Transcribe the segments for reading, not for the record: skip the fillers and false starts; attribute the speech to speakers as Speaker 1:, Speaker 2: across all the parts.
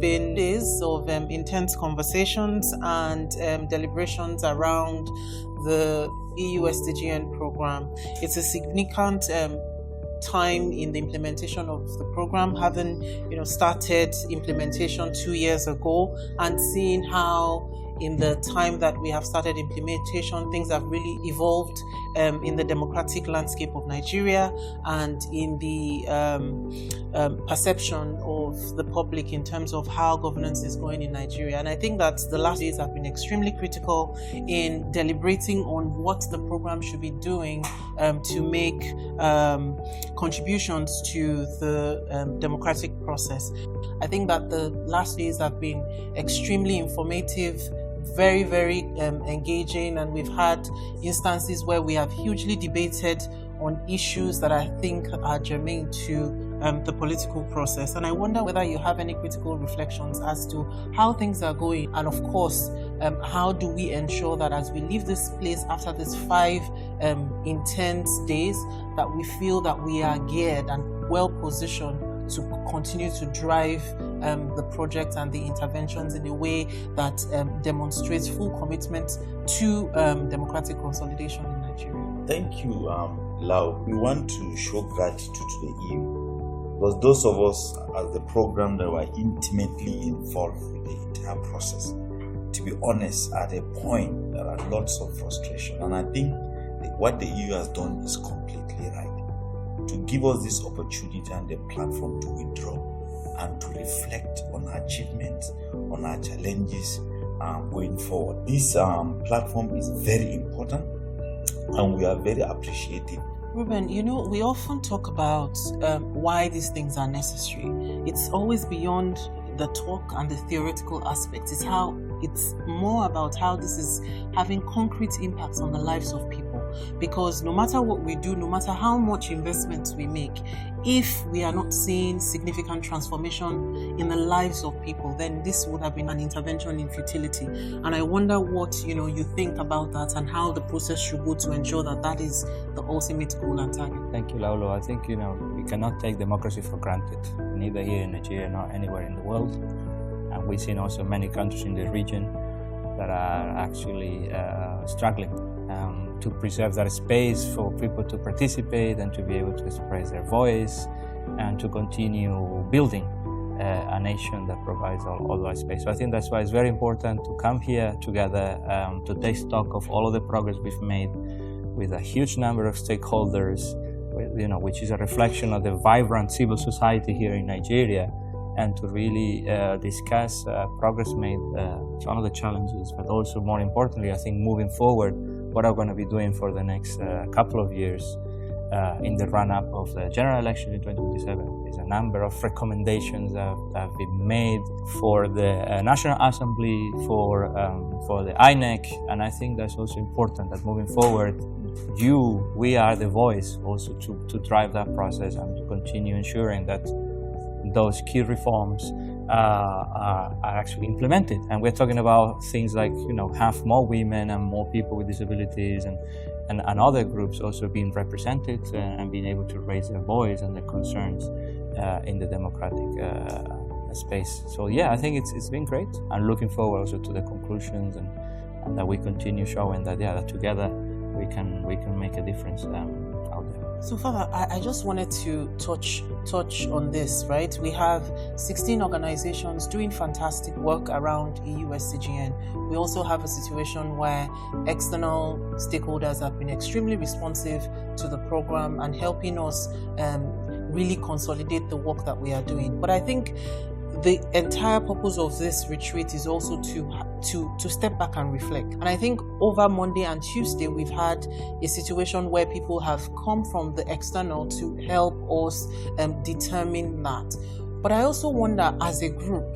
Speaker 1: been days of intense conversations and deliberations around the EU-SDGN program. It's a significant time in the implementation of the program, having started implementation 2 years ago and seeing how in the time that we have started implementation, things have really evolved in the democratic landscape of Nigeria and in the perception of the public in terms of how governance is going in Nigeria. And I think that the last days have been extremely critical in deliberating on what the program should be doing to make contributions to the democratic process. I think that the last days have been extremely informative, very, very engaging, and we've had instances where we have hugely debated on issues that I think are germane to the political process. And I wonder whether you have any critical reflections as to how things are going, and of course, how do we ensure that as we leave this place after these 5 intense days, that we feel that we are geared and well positioned to continue to drive the project and the interventions in a way that demonstrates full commitment to democratic consolidation in Nigeria.
Speaker 2: Thank you, Lau. We want to show gratitude to the EU, because those of us as the program that were intimately involved with the entire process, to be honest, at a point there are lots of frustration, and I think what the EU has done is completely right, to give us this opportunity and the platform to withdraw and to reflect on our achievements, on our challenges going forward. This platform is very important and we are very appreciative.
Speaker 1: Ruben, we often talk about why these things are necessary. It's always beyond the talk and the theoretical aspects. It's more about how this is having concrete impacts on the lives of people. Because no matter what we do, no matter how much investments we make, if we are not seeing significant transformation in the lives of people, then this would have been an intervention in futility. And I wonder what you think about that and how the process should go to ensure that that is the ultimate goal and target.
Speaker 3: Thank you, Laulo. I think we cannot take democracy for granted, neither here in Nigeria nor anywhere in the world. And we've seen also many countries in the region that are actually struggling to preserve that space for people to participate and to be able to express their voice and to continue building a nation that provides all that space. So I think that's why it's very important to come here together to take stock of all of the progress we've made with a huge number of stakeholders, which is a reflection of the vibrant civil society here in Nigeria, and to really discuss progress made, some of the challenges, but also more importantly, I think moving forward, what are we going to be doing for the next couple of years in the run-up of the general election in 2027. There's a number of recommendations that have been made for the National Assembly, for the INEC, and I think that's also important that moving forward, we are the voice also to drive that process and to continue ensuring that those key reforms are actually implemented. And we're talking about things like, have more women and more people with disabilities and other groups also being represented and being able to raise their voice and their concerns in the democratic space. So yeah, I think it's been great. I'm looking forward also to the conclusions and that we continue showing that that together we can make a difference out there.
Speaker 1: So Father, I just wanted to touch on this, right? We have 16 organizations doing fantastic work around EU-SDGN. We also have a situation where external stakeholders have been extremely responsive to the program and helping us really consolidate the work that we are doing. But I think the entire purpose of this retreat is also to step back and reflect. And I think over Monday and Tuesday, we've had a situation where people have come from the external to help us determine that. But I also wonder, as a group,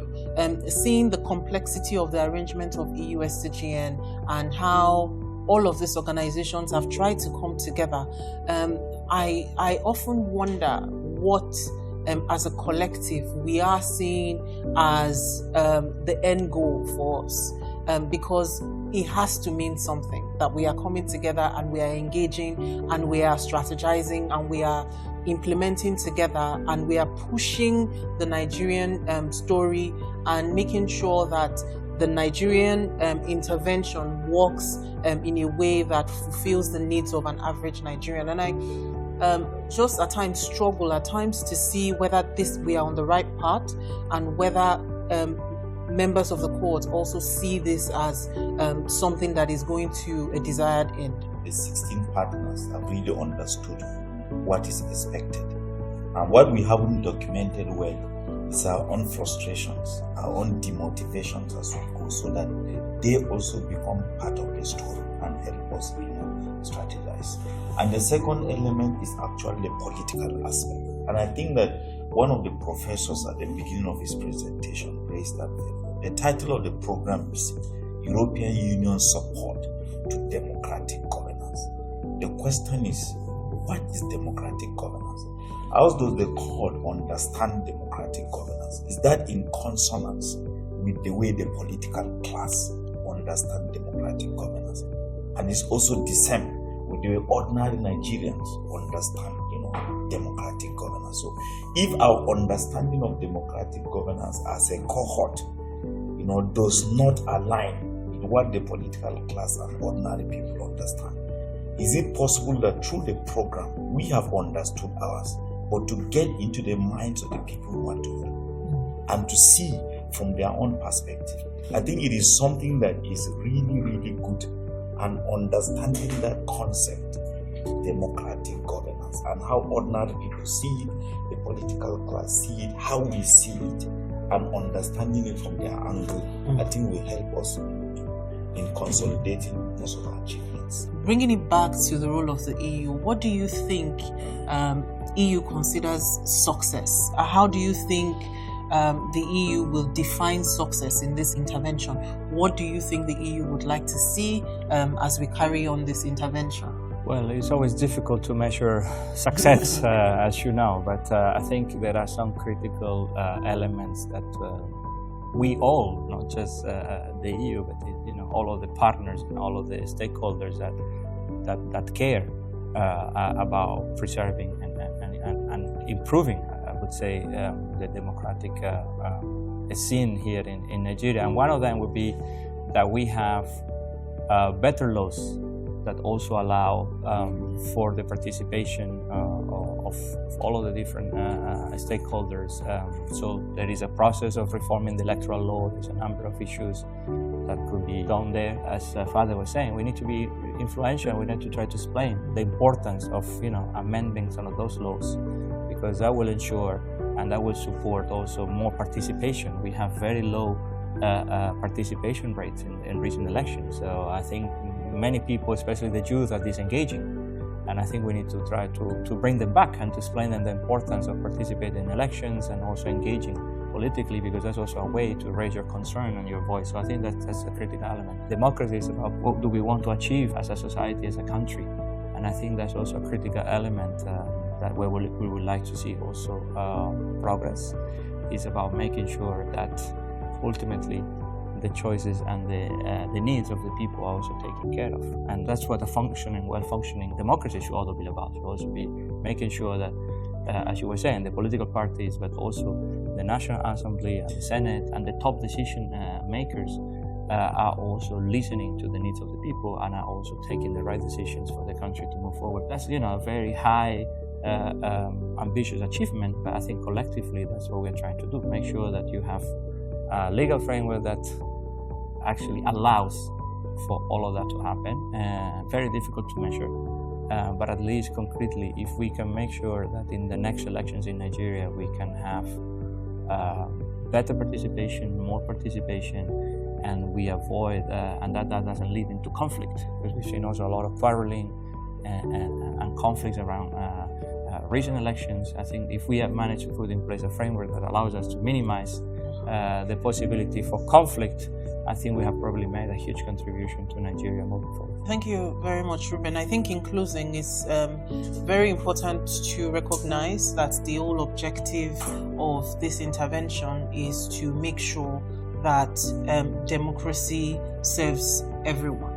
Speaker 1: seeing the complexity of the arrangement of EU-SDGN and how all of these organizations have tried to come together, I often wonder what as a collective we are seeing as the end goal for us, because it has to mean something that we are coming together and we are engaging and we are strategizing and we are implementing together and we are pushing the Nigerian story and making sure that the Nigerian intervention works in a way that fulfills the needs of an average Nigerian. And I just at times struggle to see whether we are on the right path, and whether members of the court also see this as something that is going to a desired end.
Speaker 2: The 16 partners have really understood what is expected. And what we haven't documented well is our own frustrations, our own demotivations as we go, so that they also become part of the story and help us, strategize. And the second element is actually the political aspect. And I think that one of the professors at the beginning of his presentation raised that the title of the program is European Union Support to Democratic Governance. The question is, what is democratic governance? How does the court understand democratic governance? Is that in consonance with the way the political class understand democratic governance? And it's also the same with the way ordinary Nigerians understand, democratic governance. So if our understanding of democratic governance as a cohort, does not align with what the political class and ordinary people understand, is it possible that through the program we have understood ours, but to get into the minds of the people who want to help and to see from their own perspective? I think it is something that is really, really good, and understanding that concept, democratic governance, and how ordinary people see it, the political class see it, how we see it, and understanding it from their angle, I think will help us in consolidating most of our achievements.
Speaker 1: Bringing it back to the role of the EU, what do you think EU considers success? How do you think the EU will define success in this intervention? What do you think the EU would like to see as we carry on this intervention?
Speaker 3: Well, it's always difficult to measure success, as you know, but I think there are some critical elements that we all, not just the EU, but all of the partners and all of the stakeholders that care about preserving and improving, I would say, the democratic scene here in Nigeria. And one of them would be that we have better laws that also allow for the participation of all of the different stakeholders. So there is a process of reforming the electoral law. There's a number of issues that could be done there. As Father was saying, we need to be influential. We need to try to explain the importance of amending some of those laws, because that will ensure and that will support also more participation. We have very low participation rates in recent elections. So I think many people, especially the youth, are disengaging. And I think we need to try to bring them back and to explain them the importance of participating in elections and also engaging politically, because that's also a way to raise your concern and your voice. So I think that's a critical element. Democracy is about what do we want to achieve as a society, as a country. And I think that's also a critical element that we would like to see also progress. Is about making sure that ultimately the choices and the needs of the people are also taken care of. And that's what a well-functioning democracy should also be about. Should also be making sure that, as you were saying, the political parties, but also the National Assembly and the Senate and the top decision makers are also listening to the needs of the people and are also taking the right decisions for the country to move forward. That's a very high ambitious achievement, but I think collectively that's what we're trying to do. Make sure that you have a legal framework that actually allows for all of that to happen. Very difficult to measure, but at least concretely, if we can make sure that in the next elections in Nigeria we can have better participation, more participation, and we avoid, and that doesn't lead into conflict, because we've seen also a lot of quarreling and conflicts around recent elections. I think if we have managed to put in place a framework that allows us to minimize the possibility for conflict, I think we have probably made a huge contribution to Nigeria moving forward.
Speaker 1: Thank you very much, Ruben. I think in closing, it's very important to recognize that the whole objective of this intervention is to make sure that democracy serves everyone.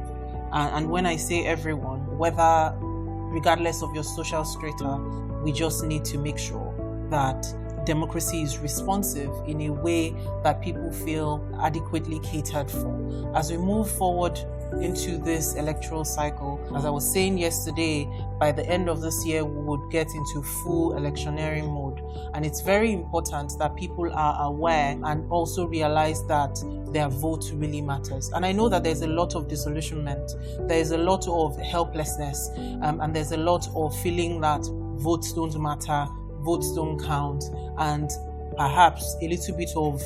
Speaker 1: And when I say everyone, regardless of your social strata, we just need to make sure that democracy is responsive in a way that people feel adequately catered for. As we move forward into this electoral cycle, as I was saying yesterday, by the end of this year we would get into full electioneering mode, and it's very important that people are aware and also realize that their vote really matters. And I know that there's a lot of disillusionment, there's a lot of helplessness, and there's a lot of feeling that votes don't matter, votes don't count, and perhaps a little bit of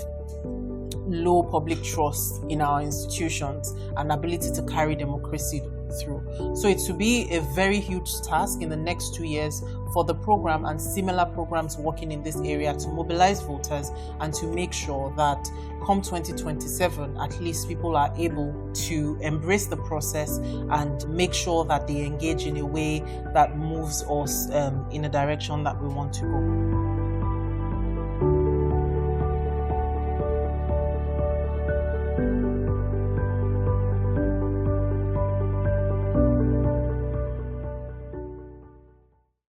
Speaker 1: low public trust in our institutions and ability to carry democracy through. So it will be a very huge task in the next 2 years for the program and similar programs working in this area to mobilize voters and to make sure that come 2027, at least people are able to embrace the process and make sure that they engage in a way that moves us in a direction that we want to go.